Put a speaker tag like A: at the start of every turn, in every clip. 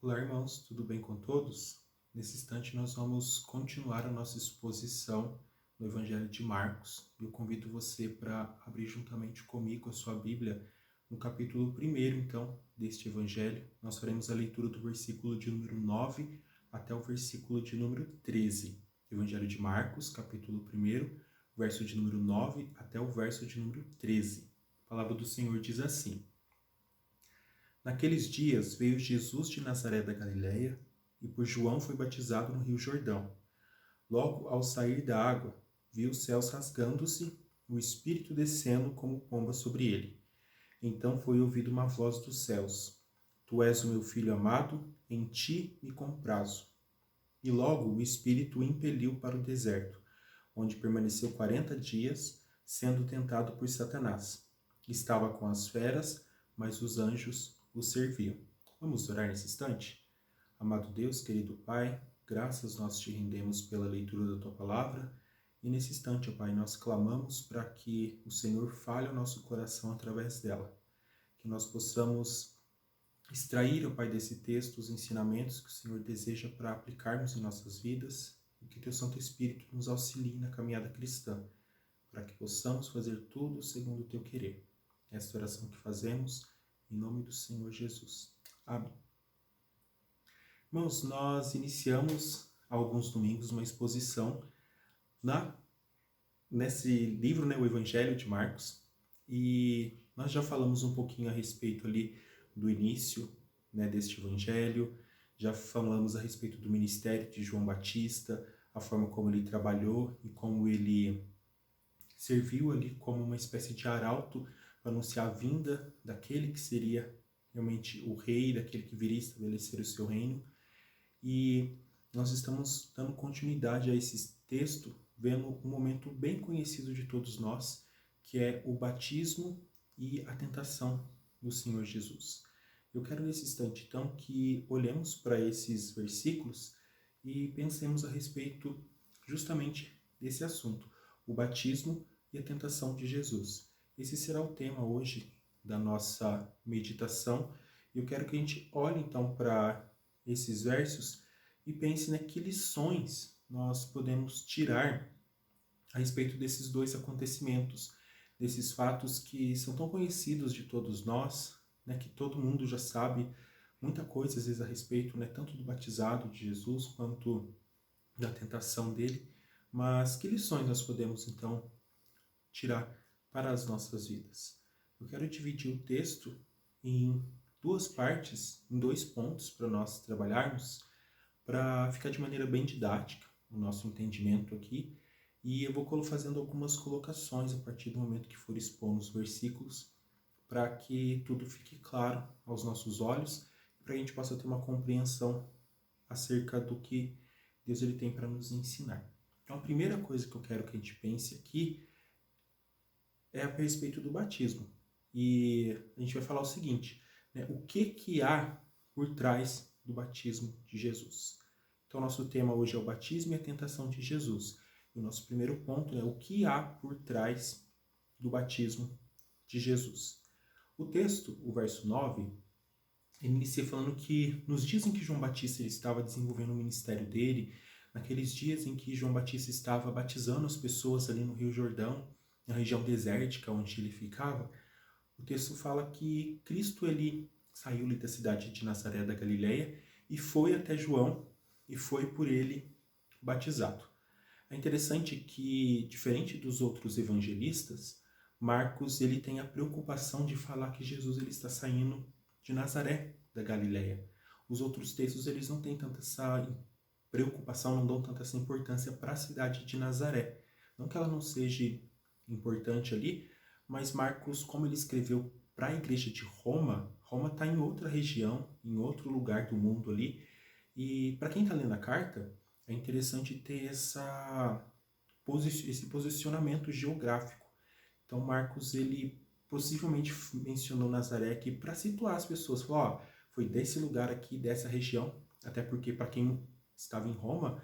A: Olá, irmãos, tudo bem com todos? Nesse instante, nós vamos continuar a nossa exposição no Evangelho de Marcos. Eu convido você para abrir juntamente comigo a sua Bíblia no capítulo 1, então, deste Evangelho. Nós faremos a leitura do versículo de número 9 até o versículo de número 13. Evangelho de Marcos, capítulo 1, verso de número 9 até o verso de número 13. A palavra do Senhor diz assim: Naqueles dias veio Jesus de Nazaré da Galileia e por João foi batizado no Rio Jordão. Logo, ao sair da água, viu os céus rasgando-se, o Espírito descendo como pomba sobre ele. Então foi ouvida uma voz dos céus: Tu és o meu Filho amado, em ti me comprazo. E logo o Espírito o impeliu para o deserto, onde permaneceu 40 dias, sendo tentado por Satanás. Estava com as feras, mas os anjos o serviam. Vamos orar nesse instante? Amado Deus, querido Pai, graças nós te rendemos pela leitura da Tua Palavra. E nesse instante, ó Pai, nós clamamos para que o Senhor fale ao nosso coração através dela. Que nós possamos extrair, ó Pai, desse texto os ensinamentos que o Senhor deseja para aplicarmos em nossas vidas. E que Teu Santo Espírito nos auxilie na caminhada cristã, para que possamos fazer tudo segundo o Teu querer. Esta oração que fazemos em nome do Senhor Jesus. Amém. Irmãos, nós iniciamos há alguns domingos uma exposição nesse livro, o Evangelho de Marcos, e nós já falamos um pouquinho a respeito ali do início deste Evangelho, já falamos a respeito do ministério de João Batista, a forma como ele trabalhou e como ele serviu ali como uma espécie de arauto para anunciar a vinda daquele que seria realmente o rei, daquele que viria estabelecer o seu reino. E nós estamos dando continuidade a esse texto, vendo um momento bem conhecido de todos nós, que é o batismo e a tentação do Senhor Jesus. Eu quero nesse instante, então, que olhemos para esses versículos e pensemos a respeito justamente desse assunto, o batismo e a tentação de Jesus. Esse será o tema hoje da nossa meditação. Eu quero que a gente olhe então para esses versos e pense que lições nós podemos tirar a respeito desses dois acontecimentos, desses fatos que são tão conhecidos de todos nós, que todo mundo já sabe muita coisa às vezes a respeito, tanto do batizado de Jesus quanto da tentação dele. Mas que lições nós podemos então tirar para as nossas vidas? Eu quero dividir o texto em duas partes, em 2 pontos para nós trabalharmos, para ficar de maneira bem didática o nosso entendimento aqui. E eu vou fazendo algumas colocações a partir do momento que for expondo os versículos, para que tudo fique claro aos nossos olhos, para que a gente possa ter uma compreensão acerca do que Deus ele tem para nos ensinar. Então, a primeira coisa que eu quero que a gente pense aqui é a respeito do batismo. E a gente vai falar o seguinte, o que há por trás do batismo de Jesus. Então, nosso tema hoje é o batismo e a tentação de Jesus. E o nosso primeiro ponto é o que há por trás do batismo de Jesus. O texto, o verso 9, ele inicia falando que nos dias em que João Batista ele estava desenvolvendo o ministério dele, naqueles dias em que João Batista estava batizando as pessoas ali no Rio Jordão, na região desértica onde ele ficava, o texto fala que Cristo ele saiu da cidade de Nazaré da Galileia e foi até João e foi por ele batizado. É interessante que, diferente dos outros evangelistas, Marcos ele tem a preocupação de falar que Jesus ele está saindo de Nazaré da Galileia. Os outros textos eles não têm tanta essa preocupação, não dão tanta essa importância para a cidade de Nazaré. Não que ela não seja importante ali, mas Marcos, como ele escreveu para a igreja de Roma, Roma está em outra região, em outro lugar do mundo ali, e para quem está lendo a carta, é interessante ter esse posicionamento geográfico. Então Marcos, ele possivelmente mencionou Nazaré aqui para situar as pessoas, falou, foi desse lugar aqui, dessa região, até porque para quem estava em Roma,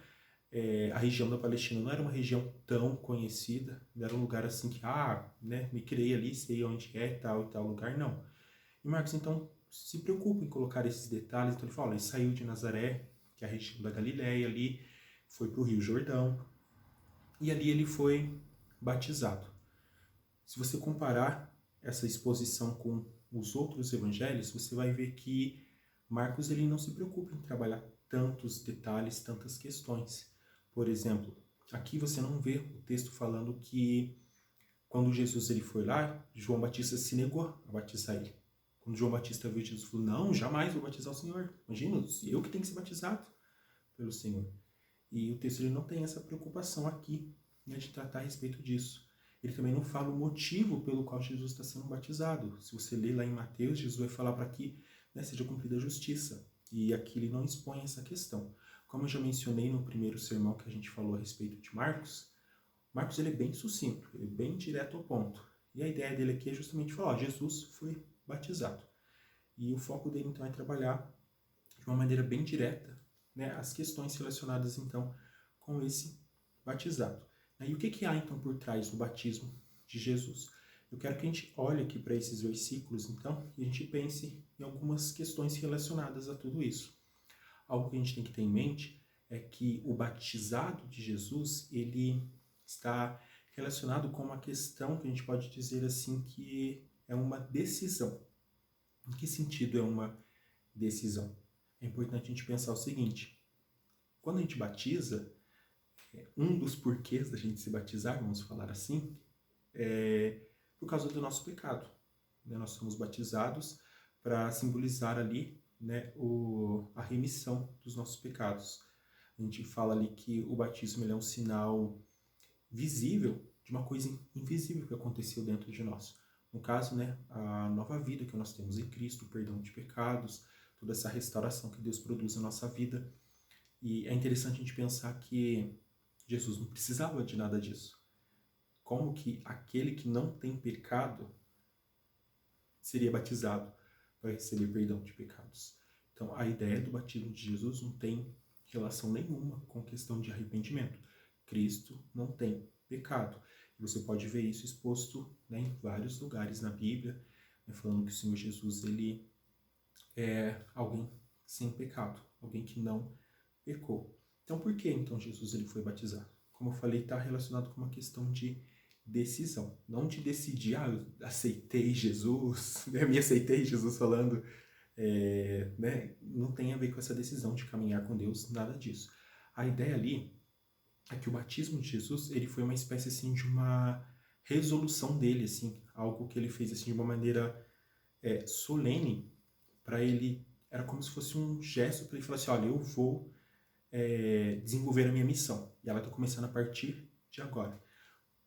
A: a região da Palestina não era uma região tão conhecida, não era um lugar assim que, me criei ali, sei onde é, tal e tal lugar, não. E Marcos, então, se preocupa em colocar esses detalhes. Então ele fala, ele saiu de Nazaré, que é a região da Galileia ali, foi para o Rio Jordão, e ali ele foi batizado. Se você comparar essa exposição com os outros evangelhos, você vai ver que Marcos ele não se preocupa em trabalhar tantos detalhes, tantas questões. Por exemplo, aqui você não vê o texto falando que quando Jesus ele foi lá, João Batista se negou a batizar ele. Quando João Batista viu Jesus, falou, não, jamais vou batizar o Senhor. Imagina, eu que tenho que ser batizado pelo Senhor. E o texto ele não tem essa preocupação aqui, né, de tratar a respeito disso. Ele também não fala o motivo pelo qual Jesus está sendo batizado. Se você ler lá em Mateus, Jesus vai falar para que, né, seja cumprida a justiça. E aqui ele não expõe essa questão. Como eu já mencionei no primeiro sermão que a gente falou a respeito de Marcos, Marcos ele é bem sucinto, ele é bem direto ao ponto. E a ideia dele aqui é justamente falar, ó, Jesus foi batizado. E o foco dele então é trabalhar de uma maneira bem direta, né, as questões relacionadas então com esse batizado. E o que há então por trás do batismo de Jesus? Eu quero que a gente olhe aqui para esses versículos então e a gente pense em algumas questões relacionadas a tudo isso. Algo que a gente tem que ter em mente é que o batizado de Jesus, ele está relacionado com uma questão que a gente pode dizer assim que é uma decisão. Em que sentido é uma decisão? É importante a gente pensar o seguinte, quando a gente batiza, um dos porquês da gente se batizar, vamos falar assim, é por causa do nosso pecado. Nós somos batizados para simbolizar ali, né, a remissão dos nossos pecados. A gente fala ali que o batismo ele é um sinal visível de uma coisa invisível que aconteceu dentro de nós. No caso, né, a nova vida que nós temos em Cristo, o perdão de pecados, toda essa restauração que Deus produz na nossa vida. E é interessante a gente pensar que Jesus não precisava de nada disso. Como que aquele que não tem pecado seria batizado para receber perdão de pecados? Então, a ideia do batismo de Jesus não tem relação nenhuma com a questão de arrependimento. Cristo não tem pecado. E você pode ver isso exposto, né, em vários lugares na Bíblia, né, falando que o Senhor Jesus ele é alguém sem pecado, alguém que não pecou. Então, por que então Jesus ele foi batizado? Como eu falei, está relacionado com uma questão de decisão, não de decidir, eu aceitei Jesus, me aceitei Jesus falando, né? Não tem a ver com essa decisão de caminhar com Deus, nada disso. A ideia ali é que o batismo de Jesus, ele foi uma espécie assim de uma resolução dele, assim, algo que ele fez assim de uma maneira solene para ele, era como se fosse um gesto para ele falar assim, olha, eu vou desenvolver a minha missão. E ela está começando a partir de agora.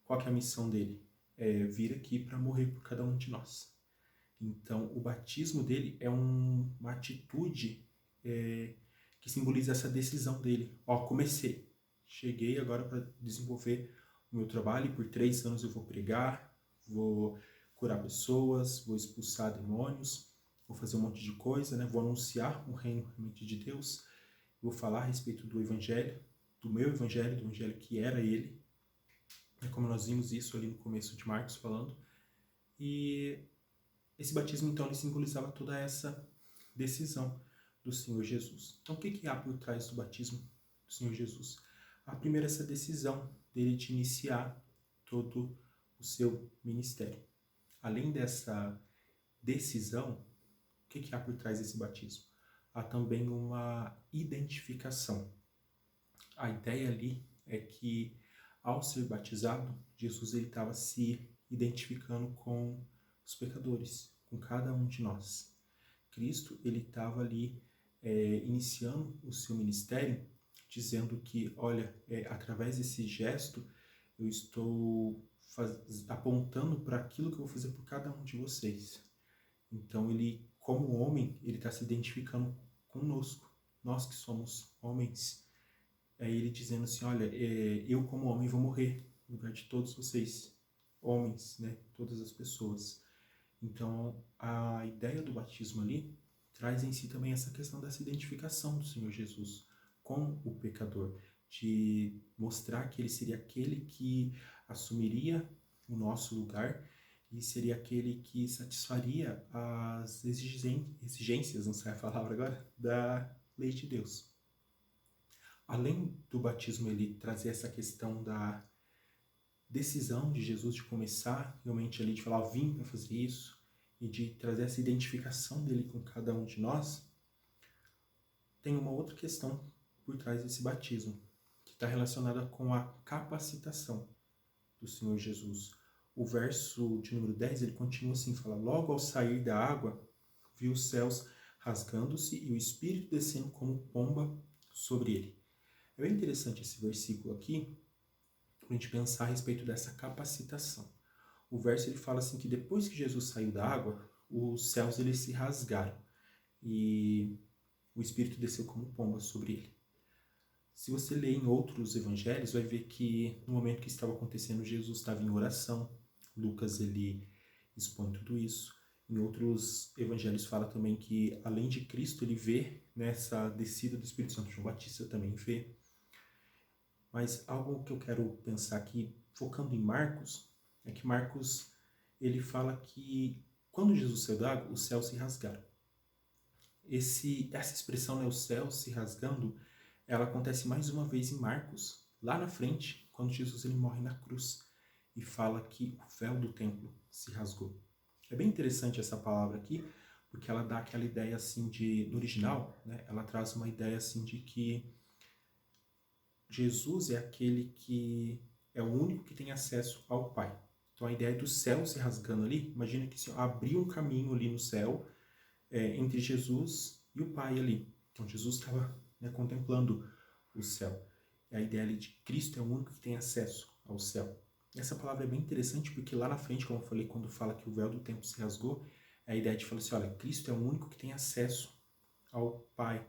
A: Qual que é a missão dele? É vir aqui para morrer por cada um de nós. Então, o batismo dele é uma atitude que simboliza essa decisão dele. Ó, comecei. Cheguei agora para desenvolver o meu trabalho e por 3 anos eu vou pregar, vou curar pessoas, vou expulsar demônios, vou fazer um monte de coisa, né? Vou anunciar o reino realmente de Deus. Vou falar a respeito do evangelho, do meu evangelho, do evangelho que era ele, como nós vimos isso ali no começo de Marcos falando. E esse batismo, então, ele simbolizava toda essa decisão do Senhor Jesus. Então, o que há por trás do batismo do Senhor Jesus? A primeira, essa decisão dele de iniciar todo o seu ministério. Além dessa decisão, o que há por trás desse batismo? Há também uma identificação. A ideia ali é que, ao ser batizado, Jesus estava se identificando com os pecadores, com cada um de nós. Cristo ele estava ali iniciando o seu ministério, dizendo que, olha, através desse gesto, eu estou apontando para aquilo que eu vou fazer por cada um de vocês. Então, ele, como homem, ele está se identificando conosco, nós que somos homens. É ele dizendo assim, olha, eu como homem vou morrer no lugar de todos vocês, homens, né, todas as pessoas. Então, a ideia do batismo ali traz em si também essa questão dessa identificação do Senhor Jesus com o pecador, de mostrar que ele seria aquele que assumiria o nosso lugar e seria aquele que satisfaria as exigências, não sei a palavra agora, da lei de Deus. Além do batismo ele trazer essa questão da decisão de Jesus de começar realmente ali, de falar, eu vim para fazer isso, e de trazer essa identificação dele com cada um de nós, tem uma outra questão por trás desse batismo, que está relacionada com a capacitação do Senhor Jesus. O verso de número 10, ele continua assim, fala, logo ao sair da água, viu os céus rasgando-se e o Espírito descendo como pomba sobre ele. É bem interessante esse versículo aqui, para a gente pensar a respeito dessa capacitação. O verso ele fala assim que depois que Jesus saiu da água, os céus eles se rasgaram e o Espírito desceu como pomba sobre ele. Se você ler em outros evangelhos, vai ver que no momento que estava acontecendo, Jesus estava em oração. Lucas ele expõe tudo isso. Em outros evangelhos fala também que além de Cristo ele vê nessa descida do Espírito Santo. João Batista também vê. Mas algo que eu quero pensar aqui, focando em Marcos, é que Marcos ele fala que quando Jesus saiu da água, os céus se rasgaram. Essa expressão, né, os céus se rasgando, ela acontece mais uma vez em Marcos, lá na frente, quando Jesus ele morre na cruz e fala que o véu do templo se rasgou. É bem interessante essa palavra aqui, porque ela dá aquela ideia assim de, no original, né, ela traz uma ideia assim de que Jesus é aquele que é o único que tem acesso ao Pai. Então a ideia do céu se rasgando ali, imagina que se abriu um caminho ali no céu entre Jesus e o Pai ali. Então Jesus estava, né, contemplando o céu. E a ideia ali de Cristo é o único que tem acesso ao céu. Essa palavra é bem interessante porque lá na frente, como eu falei, quando fala que o véu do templo se rasgou, é a ideia de falar assim, olha, Cristo é o único que tem acesso ao Pai.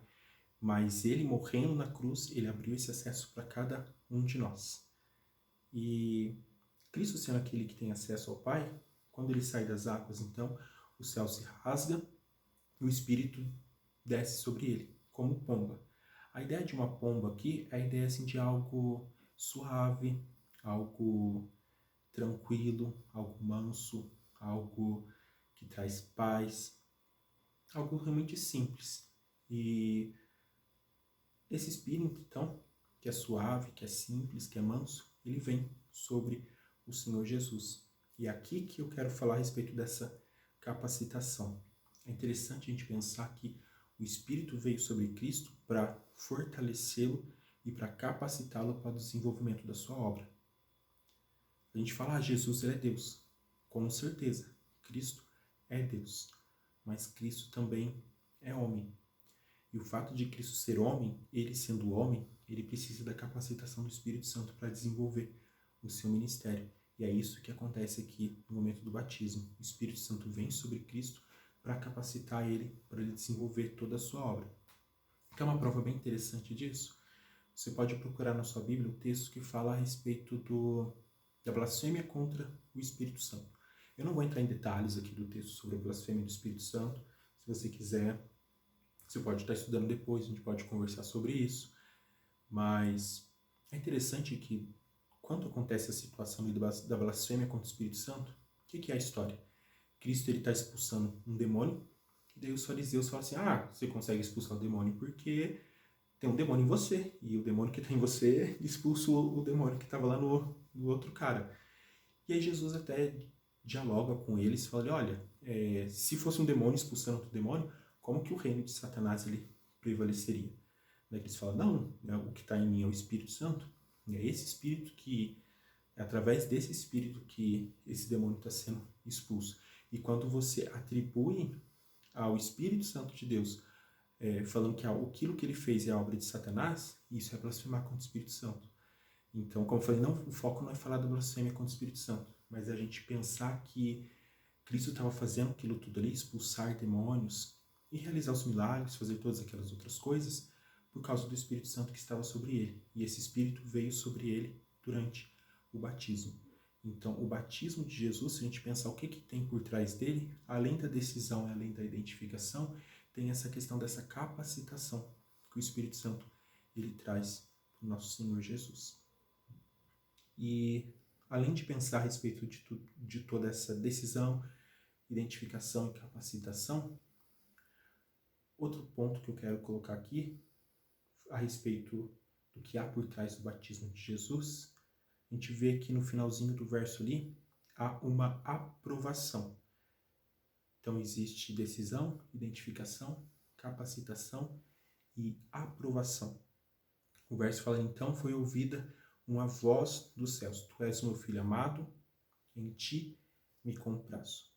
A: Mas ele morrendo na cruz, ele abriu esse acesso para cada um de nós. E Cristo sendo aquele que tem acesso ao Pai, quando ele sai das águas, então, o céu se rasga e o Espírito desce sobre ele, como pomba. A ideia de uma pomba aqui é a ideia assim, de algo suave, algo tranquilo, algo manso, algo que traz paz, algo realmente simples. E esse Espírito, então, que é suave, que é simples, que é manso, ele vem sobre o Senhor Jesus. E é aqui que eu quero falar a respeito dessa capacitação. É interessante a gente pensar que o Espírito veio sobre Cristo para fortalecê-lo e para capacitá-lo para o desenvolvimento da sua obra. A gente fala, Jesus ele é Deus. Com certeza, Cristo é Deus. Mas Cristo também é homem. E o fato de Cristo ser homem, ele sendo homem, ele precisa da capacitação do Espírito Santo para desenvolver o seu ministério. E é isso que acontece aqui no momento do batismo. O Espírito Santo vem sobre Cristo para capacitar ele, para ele desenvolver toda a sua obra. Que é uma prova bem interessante disso. Você pode procurar na sua Bíblia o texto que fala a respeito da blasfêmia contra o Espírito Santo. Eu não vou entrar em detalhes aqui do texto sobre a blasfêmia do Espírito Santo. Se você quiser, você pode estar estudando depois, a gente pode conversar sobre isso. Mas é interessante que, quando acontece a situação da blasfêmia contra o Espírito Santo, o que é a história? Cristo está expulsando um demônio, e daí os fariseus falam assim, você consegue expulsar o demônio porque tem um demônio em você, e o demônio que está em você expulsa o demônio que estava lá no outro cara. E aí Jesus até dialoga com eles, fala, olha, se fosse um demônio expulsando outro demônio, como que o reino de Satanás ele prevaleceria? Daí eles falam, não, né, o que está em mim é o Espírito Santo, e é esse Espírito que, é através desse Espírito que esse demônio está sendo expulso. E quando você atribui ao Espírito Santo de Deus, falando que aquilo que ele fez é a obra de Satanás, isso é blasfemar contra o Espírito Santo. Então, como eu falei, o foco não é falar da blasfêmia contra o Espírito Santo, mas é a gente pensar que Cristo estava fazendo aquilo tudo ali, expulsar demônios e realizar os milagres, fazer todas aquelas outras coisas, por causa do Espírito Santo que estava sobre ele. E esse Espírito veio sobre ele durante o batismo. Então, o batismo de Jesus, se a gente pensar o que tem por trás dele, além da decisão e além da identificação, tem essa questão dessa capacitação que o Espírito Santo ele traz para o nosso Senhor Jesus. E além de pensar a respeito de toda essa decisão, identificação e capacitação, outro ponto que eu quero colocar aqui, a respeito do que há por trás do batismo de Jesus, a gente vê que no finalzinho do verso ali, há uma aprovação. Então existe decisão, identificação, capacitação e aprovação. O verso fala, então foi ouvida uma voz dos céus, tu és o meu filho amado, em ti me comprazo.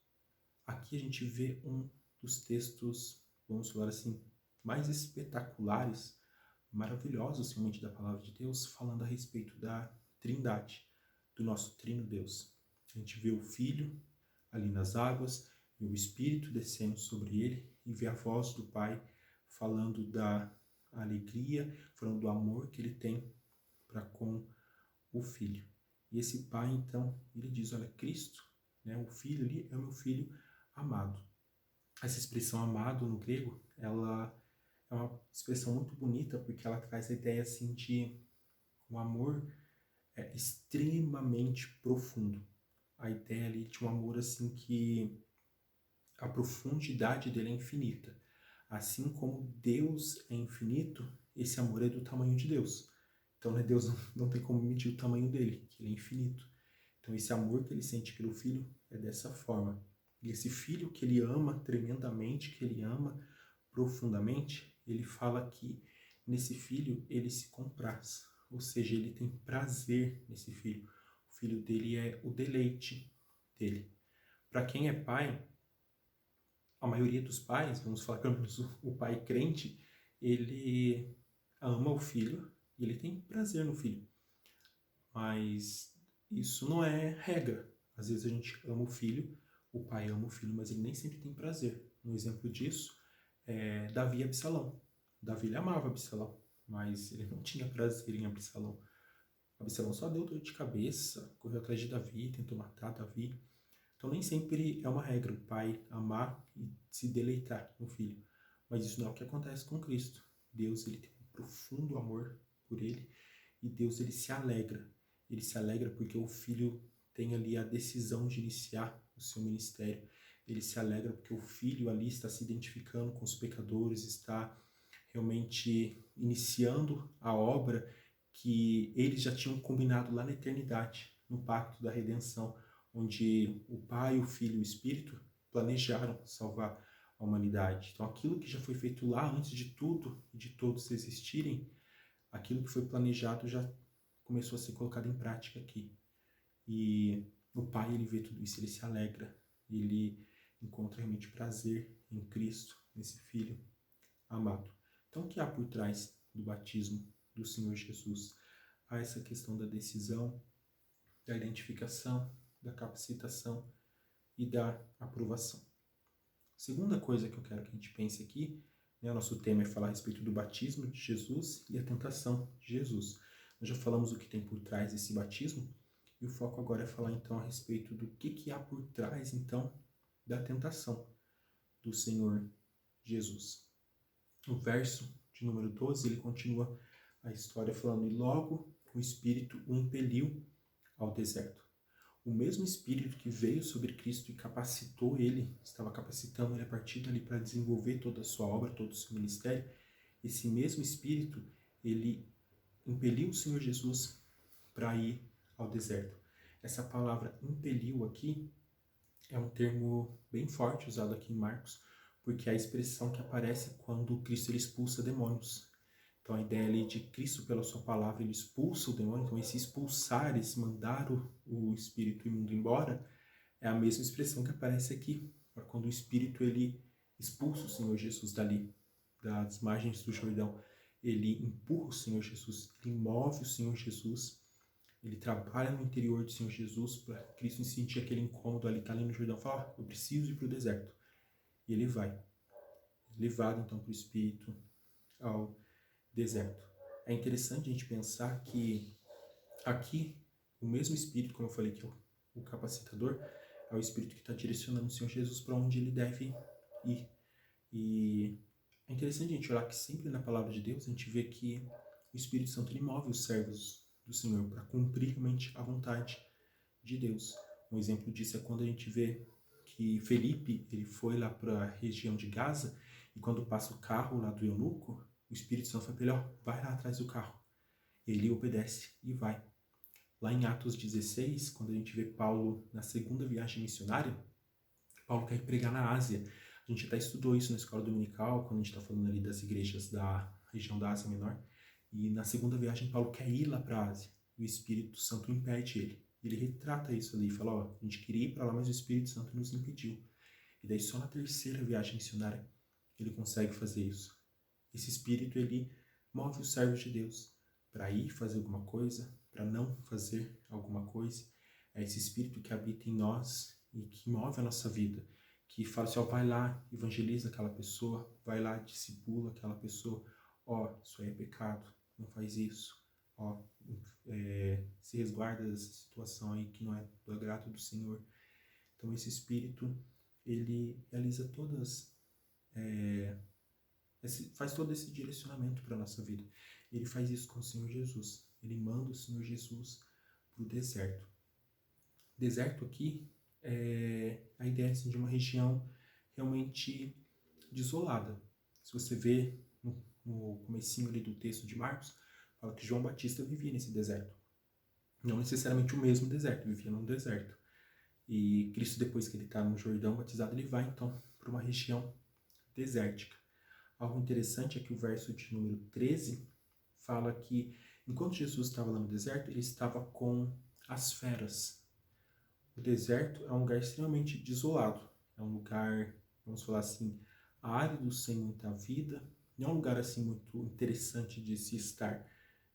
A: Aqui a gente vê um dos textos, vamos falar assim, mais espetaculares, maravilhosos realmente da palavra de Deus, falando a respeito da Trindade, do nosso Trino Deus. A gente vê o Filho ali nas águas, e o Espírito descendo sobre ele, e vê a voz do Pai falando da alegria, falando do amor que ele tem para com o Filho. E esse Pai, então, ele diz, olha, Cristo, né, o Filho ali é o meu Filho amado. Essa expressão amado no grego, ela é uma expressão muito bonita, porque ela traz a ideia assim de um amor extremamente profundo. A ideia ali de um amor assim que a profundidade dele é infinita. Assim como Deus é infinito, esse amor é do tamanho de Deus. Então, né, Deus não tem como medir o tamanho dele, que ele é infinito. Então, esse amor que ele sente pelo Filho é dessa forma. E esse Filho que ele ama tremendamente, que ele ama profundamente, ele fala que nesse Filho ele se compraz. Ou seja, ele tem prazer nesse Filho. O Filho dele é o deleite dele. Para quem é pai, a maioria dos pais, vamos falar pelo menos o pai crente, ele ama o filho e ele tem prazer no filho. Mas isso não é regra. Às vezes a gente ama o filho, o pai ama o filho, mas ele nem sempre tem prazer. Um exemplo disso é Davi e Absalão. Davi ele amava Absalão, mas ele não tinha prazer em Absalão. Absalão só deu dor de cabeça, correu atrás de Davi, tentou matar Davi. Então nem sempre é uma regra o pai amar e se deleitar no filho. Mas isso não é o que acontece com Cristo. Deus ele tem um profundo amor por ele e Deus ele se alegra. Ele se alegra porque o filho tem ali a decisão de iniciar o seu ministério. Ele se alegra porque o filho ali está se identificando com os pecadores, está realmente iniciando a obra que eles já tinham combinado lá na eternidade, no pacto da redenção, onde o Pai, o Filho e o Espírito planejaram salvar a humanidade. Então, aquilo que já foi feito lá antes de tudo e de todos existirem, aquilo que foi planejado já começou a ser colocado em prática aqui. E o Pai, ele vê tudo isso, ele se alegra, ele encontra realmente prazer em Cristo, nesse Filho amado. Então, o que há por trás do batismo do Senhor Jesus? Há essa questão da decisão, da identificação, da capacitação e da aprovação. Segunda coisa que eu quero que a gente pense aqui, né, o nosso tema é falar a respeito do batismo de Jesus e a tentação de Jesus. Nós já falamos o que tem por trás desse batismo e o foco agora é falar então a respeito do que há por trás então da tentação do Senhor Jesus. O verso de número 12, ele continua a história falando, e logo o Espírito o impeliu ao deserto. O mesmo Espírito que veio sobre Cristo e capacitou ele, estava capacitando ele a partir dali para desenvolver toda a sua obra, todo o seu ministério, esse mesmo Espírito, ele impeliu o Senhor Jesus para ir ao deserto. Essa palavra impeliu aqui é um termo bem forte usado aqui em Marcos, porque é a expressão que aparece quando Cristo ele expulsa demônios. Então a ideia ali de Cristo pela sua palavra ele expulsa o demônio, então esse expulsar, esse mandar o espírito imundo embora, é a mesma expressão que aparece aqui, quando o espírito ele expulsa o Senhor Jesus dali, das margens do Jordão. Ele empurra o Senhor Jesus, ele move o Senhor Jesus, ele trabalha no interior do Senhor Jesus para Cristo sentir aquele incômodo ali, tá ali no Jordão, fala, eu preciso ir para o deserto. E ele vai, levado então para o Espírito ao deserto. É interessante a gente pensar que aqui o mesmo Espírito, como eu falei que é o capacitador, é o Espírito que está direcionando o Senhor Jesus para onde ele deve ir. E é interessante a gente olhar que sempre na palavra de Deus a gente vê que o Espírito Santo ele move os servos do Senhor para cumprir realmente a vontade de Deus. Um exemplo disso é quando a gente vê que Felipe, ele foi lá para a região de Gaza, e quando passa o carro lá do eunuco, o Espírito Santo fala para ele, ó, vai lá atrás do carro. Ele obedece e vai. Lá em Atos 16, quando a gente vê Paulo na segunda viagem missionária, Paulo quer ir pregar na Ásia. A gente até estudou isso na escola dominical, quando a gente está falando ali das igrejas da região da Ásia Menor. E na segunda viagem, Paulo quer ir lá para a Ásia. E o Espírito Santo impede ele. Ele retrata isso ali, fala, ó, a gente queria ir para lá, mas o Espírito Santo nos impediu. E daí só na terceira viagem missionária ele consegue fazer isso. Esse Espírito, ele move os servos de Deus para ir fazer alguma coisa, para não fazer alguma coisa. É esse Espírito que habita em nós e que move a nossa vida, que fala assim, ó, vai lá, evangeliza aquela pessoa, vai lá, discipula aquela pessoa, ó, isso aí é pecado, não faz isso, ó, se resguarda dessa situação aí que não é do agrado do Senhor. Então esse Espírito, ele realiza faz todo esse direcionamento para a nossa vida. Ele faz isso com o Senhor Jesus. Ele manda o Senhor Jesus para o deserto. Deserto aqui é a ideia assim, de uma região realmente desolada. Se você vê no comecinho ali do texto de Marcos, fala que João Batista vivia nesse deserto. Não necessariamente o mesmo deserto, vivia num deserto. E Cristo, depois que ele está no Jordão batizado, ele vai então para uma região desértica. Algo interessante é que o verso de número 13 fala que enquanto Jesus estava lá no deserto, ele estava com as feras. O deserto é um lugar extremamente desolado. É um lugar, vamos falar assim, árido, sem muita vida. Não é um lugar assim muito interessante de se estar.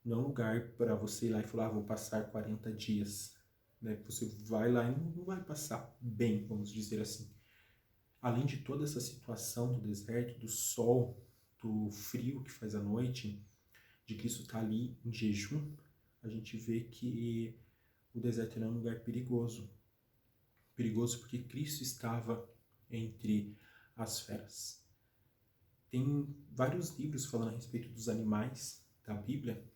A: Não é um lugar para você ir lá e falar, vou passar 40 dias. Né? Você vai lá e não vai passar bem, vamos dizer assim. Além de toda essa situação do deserto, do sol, do frio que faz à noite, de Cristo estar ali em jejum, a gente vê que o deserto era um lugar perigoso. Perigoso porque Cristo estava entre as feras. Tem vários livros falando a respeito dos animais da Bíblia,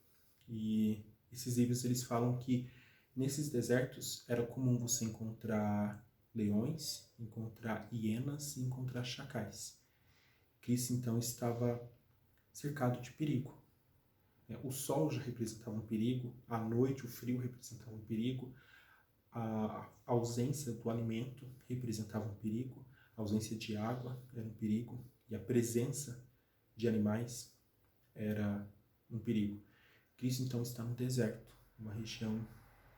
A: e esses livros eles falam que nesses desertos era comum você encontrar leões, encontrar hienas e encontrar chacais. Cristo então estava cercado de perigo. O sol já representava um perigo, a noite, o frio representava um perigo, a ausência do alimento representava um perigo, a ausência de água era um perigo e a presença de animais era um perigo. Cristo então está no deserto, uma região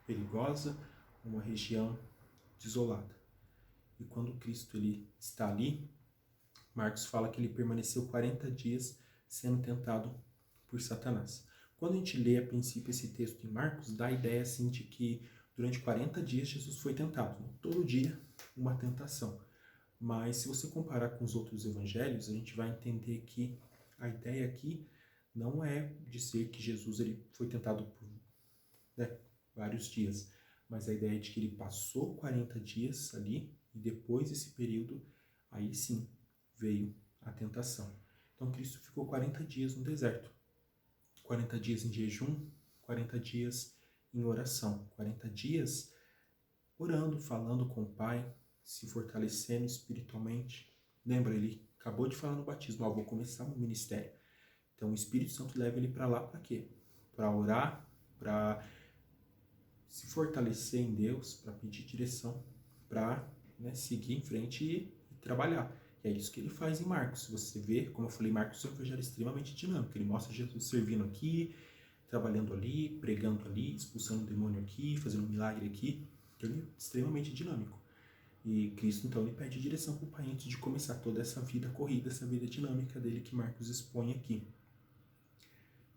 A: perigosa, uma região desolada. E quando Cristo ele está ali, Marcos fala que ele permaneceu 40 dias sendo tentado por Satanás. Quando a gente lê a princípio esse texto em Marcos, dá a ideia assim de que durante 40 dias Jesus foi tentado. Todo dia uma tentação. Mas se você comparar com os outros evangelhos, a gente vai entender que a ideia aqui não é dizer que Jesus ele foi tentado por vários dias, mas a ideia é de que ele passou 40 dias ali e depois desse período, aí sim, veio a tentação. Então Cristo ficou 40 dias no deserto, 40 dias em jejum, 40 dias em oração, 40 dias orando, falando com o Pai, se fortalecendo espiritualmente. Lembra, ele acabou de falar no batismo, vou começar o ministério. Então o Espírito Santo leva ele para lá para quê? Para orar, para se fortalecer em Deus, para pedir direção, para seguir em frente e trabalhar. E é isso que ele faz em Marcos. Você vê, como eu falei, Marcos é um evangelho extremamente dinâmico. Ele mostra Jesus servindo aqui, trabalhando ali, pregando ali, expulsando o demônio aqui, fazendo um milagre aqui. Então ele é extremamente dinâmico. E Cristo, então, ele pede direção para o Pai antes de começar toda essa vida corrida, essa vida dinâmica dele que Marcos expõe aqui.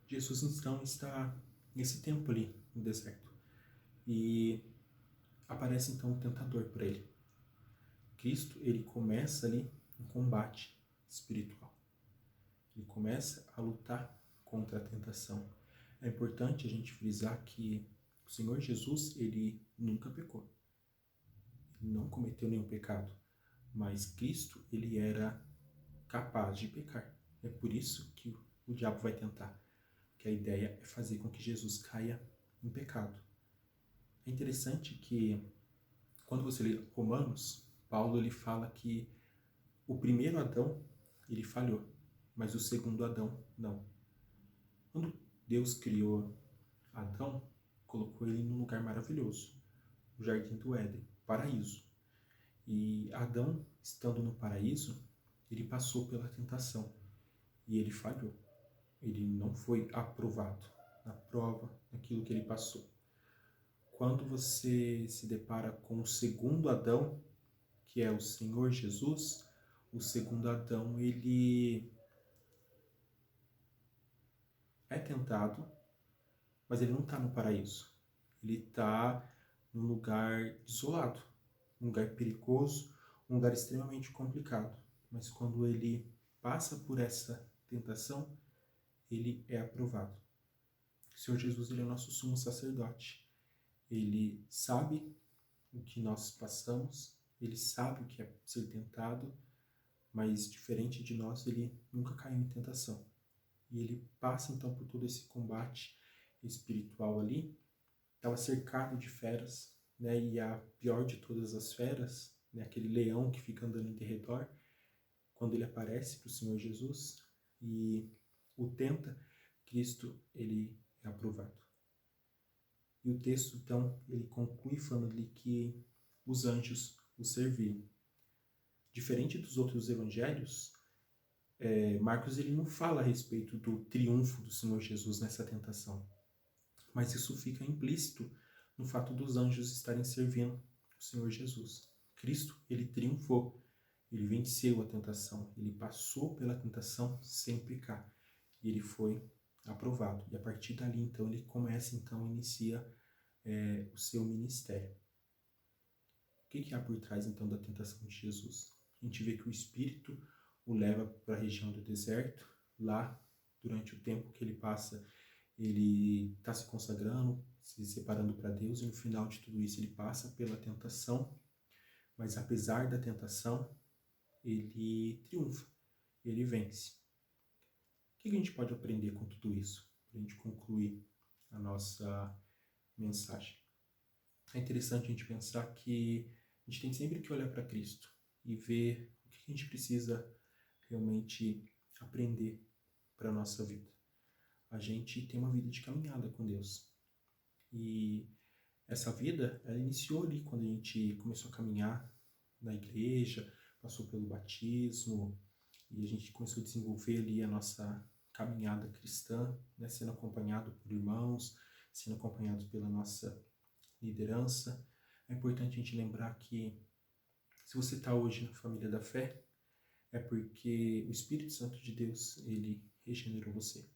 A: Jesus, então, está nesse tempo ali no deserto. E aparece, então, um tentador para ele. Cristo, ele começa ali um combate espiritual. Ele começa a lutar contra a tentação. É importante a gente frisar que o Senhor Jesus, ele nunca pecou. Ele não cometeu nenhum pecado. Mas Cristo, ele era capaz de pecar. É por isso que o diabo vai tentar. Que a ideia é fazer com que Jesus caia em pecado. É interessante que quando você lê Romanos, Paulo ele fala que o primeiro Adão ele falhou, mas o segundo Adão não. Quando Deus criou Adão, colocou ele num lugar maravilhoso, o Jardim do Éden, paraíso. E Adão, estando no paraíso, ele passou pela tentação e ele falhou. Ele não foi aprovado na prova, naquilo que ele passou. Quando você se depara com o segundo Adão, que é o Senhor Jesus, o segundo Adão, ele é tentado, mas ele não está no paraíso. Ele está num lugar isolado, um lugar perigoso, um lugar extremamente complicado. Mas quando ele passa por essa tentação, ele é aprovado. O Senhor Jesus, ele é o nosso sumo sacerdote. Ele sabe o que nós passamos, ele sabe o que é ser tentado, mas diferente de nós, ele nunca caiu em tentação. E ele passa então por todo esse combate espiritual ali, estava cercado de feras, né? E a pior de todas as feras, né? Aquele leão que fica andando em derredor, quando ele aparece para o Senhor Jesus e o tenta, Cristo, ele é aprovado. E o texto, então, ele conclui falando ali que os anjos o serviam. Diferente dos outros evangelhos, Marcos ele não fala a respeito do triunfo do Senhor Jesus nessa tentação, mas isso fica implícito no fato dos anjos estarem servindo o Senhor Jesus. Cristo, ele triunfou, ele venceu a tentação, ele passou pela tentação sem pecar, e ele foi aprovado. E a partir dali, então, ele inicia o seu ministério. O que há por trás, então, da tentação de Jesus? A gente vê que o Espírito o leva para a região do deserto. Lá, durante o tempo que ele passa, ele está se consagrando, se separando para Deus, e no final de tudo isso ele passa pela tentação, mas apesar da tentação, ele triunfa, ele vence. O que a gente pode aprender com tudo isso, para a gente concluir a nossa mensagem? É interessante a gente pensar que a gente tem sempre que olhar para Cristo e ver o que a gente precisa realmente aprender para a nossa vida. A gente tem uma vida de caminhada com Deus. E essa vida, ela iniciou ali quando a gente começou a caminhar na igreja, passou pelo batismo, e a gente começou a desenvolver ali a nossa caminhada cristã, né, sendo acompanhado por irmãos, sendo acompanhado pela nossa liderança. É importante a gente lembrar que se você está hoje na família da fé, é porque o Espírito Santo de Deus, ele regenerou você.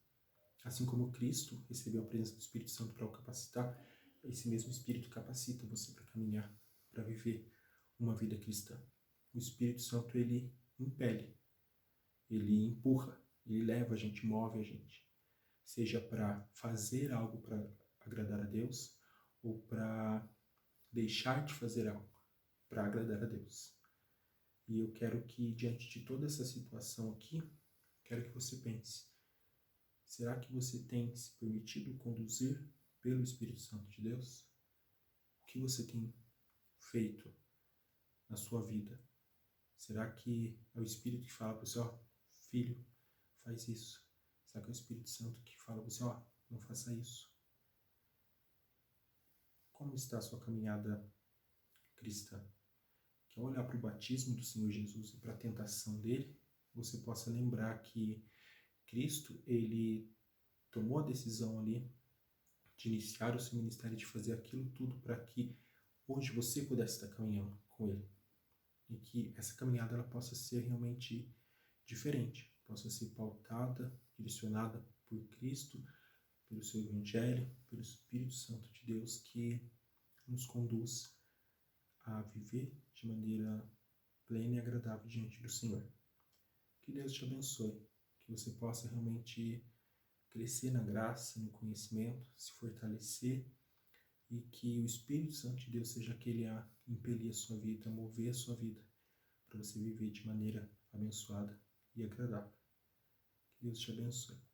A: Assim como Cristo recebeu a presença do Espírito Santo para o capacitar, esse mesmo Espírito capacita você para caminhar, para viver uma vida cristã. O Espírito Santo, ele impele, ele empurra, ele leva a gente, move a gente. Seja para fazer algo para agradar a Deus, ou para deixar de fazer algo para agradar a Deus. E eu quero que, diante de toda essa situação aqui, quero que você pense: será que você tem se permitido conduzir pelo Espírito Santo de Deus? O que você tem feito na sua vida? Será que é o Espírito que fala para você, ó, filho, faz isso? Será que é o Espírito Santo que fala para você, ó, não faça isso? Como está a sua caminhada cristã? Que ao olhar para o batismo do Senhor Jesus e para a tentação dele, você possa lembrar que Cristo, ele tomou a decisão ali de iniciar o seu ministério, de fazer aquilo tudo para que hoje você pudesse estar caminhando com ele. E que essa caminhada ela possa ser realmente diferente, possa ser pautada, direcionada por Cristo, pelo seu Evangelho, pelo Espírito Santo de Deus, que nos conduz a viver de maneira plena e agradável diante do Senhor. Que Deus te abençoe, que você possa realmente crescer na graça, no conhecimento, se fortalecer, e que o Espírito Santo de Deus seja aquele a impelir a sua vida, a mover a sua vida, para você viver de maneira abençoada e agradável. Que Deus te abençoe.